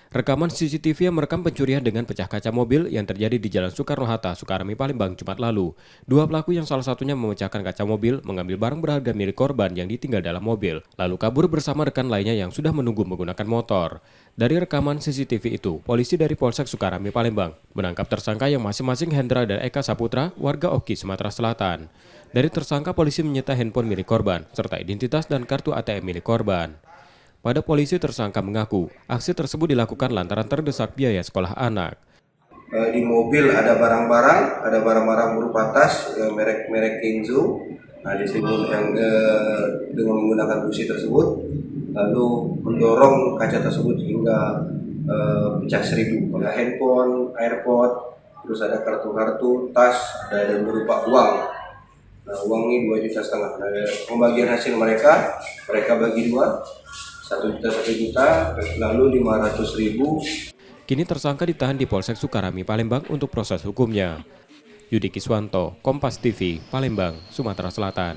Rekaman CCTV yang merekam pencurian dengan pecah kaca mobil yang terjadi di Jalan Soekarno-Hatta, Sukarami, Palembang, Jumat lalu. Dua pelaku yang salah satunya memecahkan kaca mobil, mengambil barang berharga milik korban yang ditinggal dalam mobil, lalu kabur bersama rekan lainnya yang sudah menunggu menggunakan motor. Dari rekaman CCTV itu, polisi dari Polsek Sukarami, Palembang, menangkap tersangka yang masing-masing Hendra dan Eka Saputra, warga Oki, Sumatera Selatan. Dari tersangka, polisi menyita handphone milik korban, serta identitas dan kartu ATM milik korban. Pada polisi, tersangka mengaku aksi tersebut dilakukan lantaran terdesak biaya sekolah anak. Di mobil ada barang-barang berupa tas merek Kenzo. Nah, disebut yang dengan menggunakan busi tersebut, lalu mendorong kaca tersebut hingga pecah 1.000. Ada handphone, AirPod, terus ada kartu-kartu, tas, dan berupa uang. Nah, uang ini 2,5 juta. Nah, pembagian hasil mereka bagi dua, 1 juta, lalu 500.000. Kini tersangka ditahan di Polsek Sukarami, Palembang untuk proses hukumnya. Yudi Kiswanto, Kompas TV, Palembang, Sumatera Selatan.